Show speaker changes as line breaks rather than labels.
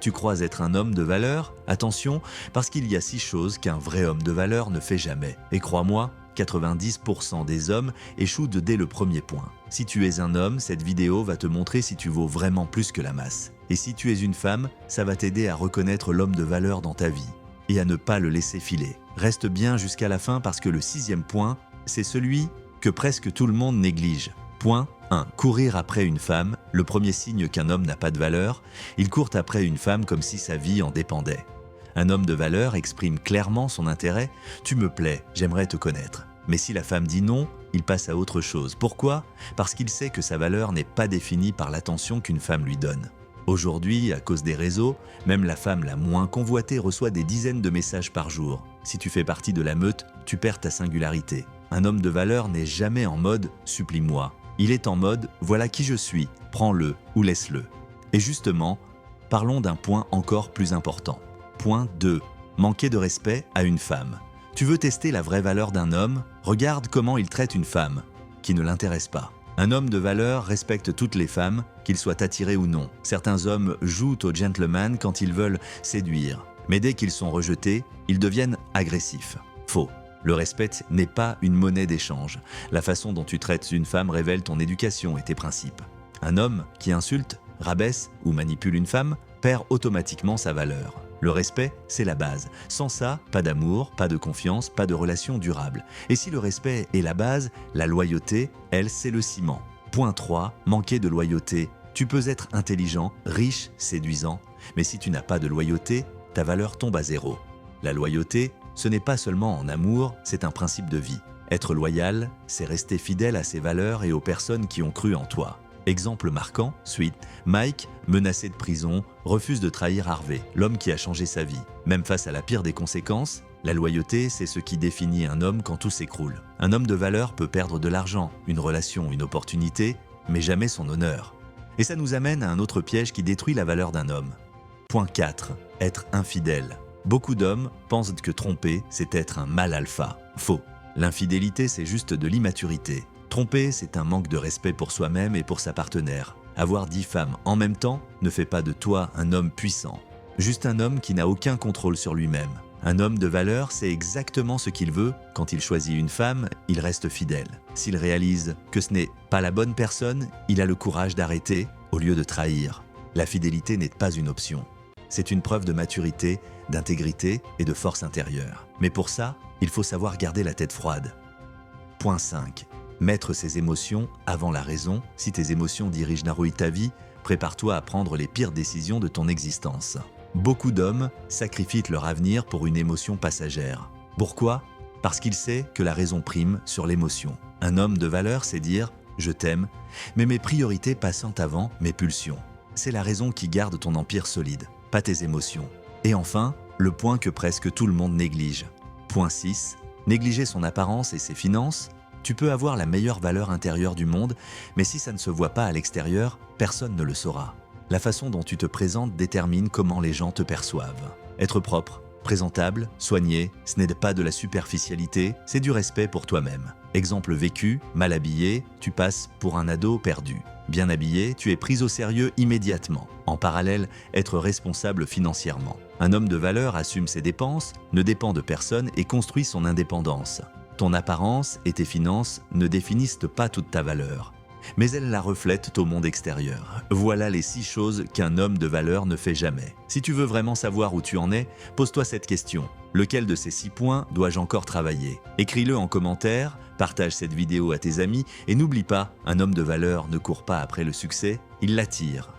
Tu crois être un homme de valeur? Attention, parce qu'il y a 6 choses qu'un vrai homme de valeur ne fait jamais. Et crois-moi, 90% des hommes échouent dès le premier point. Si tu es un homme, cette vidéo va te montrer si tu vaux vraiment plus que la masse. Et si tu es une femme, ça va t'aider à reconnaître l'homme de valeur dans ta vie et à ne pas le laisser filer. Reste bien jusqu'à la fin parce que le 6e point, c'est celui que presque tout le monde néglige. Point 1. Courir après une femme, le premier signe qu'un homme n'a pas de valeur, il court après une femme comme si sa vie en dépendait. Un homme de valeur exprime clairement son intérêt « tu me plais, j'aimerais te connaître ». Mais si la femme dit non, il passe à autre chose. Pourquoi? Parce qu'il sait que sa valeur n'est pas définie par l'attention qu'une femme lui donne. Aujourd'hui, à cause des réseaux, même la femme la moins convoitée reçoit des dizaines de messages par jour. Si tu fais partie de la meute, tu perds ta singularité. Un homme de valeur n'est jamais en mode « supplie-moi ». Il est en mode « voilà qui je suis, prends-le ou laisse-le ». Et justement, parlons d'un point encore plus important. Point 2. Manquer de respect à une femme. Tu veux tester la vraie valeur d'un homme? Regarde comment il traite une femme qui ne l'intéresse pas. Un homme de valeur respecte toutes les femmes, qu'ils soient attirés ou non. Certains hommes jouent au gentleman quand ils veulent séduire. Mais dès qu'ils sont rejetés, ils deviennent agressifs. Faux. Le respect n'est pas une monnaie d'échange. La façon dont tu traites une femme révèle ton éducation et tes principes. Un homme qui insulte, rabaisse ou manipule une femme perd automatiquement sa valeur. Le respect, c'est la base. Sans ça, pas d'amour, pas de confiance, pas de relation durable. Et si le respect est la base, la loyauté, elle, c'est le ciment. Point 3. Manquer de loyauté. Tu peux être intelligent, riche, séduisant, mais si tu n'as pas de loyauté, ta valeur tombe à zéro. La loyauté, ce n'est pas seulement en amour, c'est un principe de vie. Être loyal, c'est rester fidèle à ses valeurs et aux personnes qui ont cru en toi. Exemple marquant, suite, Mike, menacé de prison, refuse de trahir Harvey, l'homme qui a changé sa vie. Même face à la pire des conséquences, la loyauté, c'est ce qui définit un homme quand tout s'écroule. Un homme de valeur peut perdre de l'argent, une relation, une opportunité, mais jamais son honneur. Et ça nous amène à un autre piège qui détruit la valeur d'un homme. Point 4. Être infidèle. Beaucoup d'hommes pensent que tromper, c'est être un mâle alpha. Faux. L'infidélité, c'est juste de l'immaturité. Tromper, c'est un manque de respect pour soi-même et pour sa partenaire. Avoir 10 femmes en même temps ne fait pas de toi un homme puissant. Juste un homme qui n'a aucun contrôle sur lui-même. Un homme de valeur sait exactement ce qu'il veut. Quand il choisit une femme, il reste fidèle. S'il réalise que ce n'est pas la bonne personne, il a le courage d'arrêter au lieu de trahir. La fidélité n'est pas une option. C'est une preuve de maturité, d'intégrité et de force intérieure. Mais pour ça, il faut savoir garder la tête froide. Point 5. Mettre ses émotions avant la raison. Si tes émotions dirigent Naruhi ta vie, prépare-toi à prendre les pires décisions de ton existence. Beaucoup d'hommes sacrifient leur avenir pour une émotion passagère. Pourquoi? Parce qu'il sait que la raison prime sur l'émotion. Un homme de valeur sait dire « je t'aime, mais mes priorités passent avant mes pulsions ». C'est la raison qui garde ton empire solide, pas tes émotions. Et enfin, le point que presque tout le monde néglige. Point 6. Négliger son apparence et ses finances. Tu peux avoir la meilleure valeur intérieure du monde, mais si ça ne se voit pas à l'extérieur, personne ne le saura. La façon dont tu te présentes détermine comment les gens te perçoivent. Être propre, présentable, soigné, ce n'est pas de la superficialité, c'est du respect pour toi-même. Exemple vécu, mal habillé, tu passes pour un ado perdu. Bien habillé, tu es pris au sérieux immédiatement. En parallèle, être responsable financièrement. Un homme de valeur assume ses dépenses, ne dépend de personne et construit son indépendance. Ton apparence et tes finances ne définissent pas toute ta valeur, mais elles la reflètent au monde extérieur. Voilà les 6 choses qu'un homme de valeur ne fait jamais. Si tu veux vraiment savoir où tu en es, pose-toi cette question. Lequel de ces 6 points dois-je encore travailler? Écris-le en commentaire, partage cette vidéo à tes amis et n'oublie pas, un homme de valeur ne court pas après le succès, il l'attire.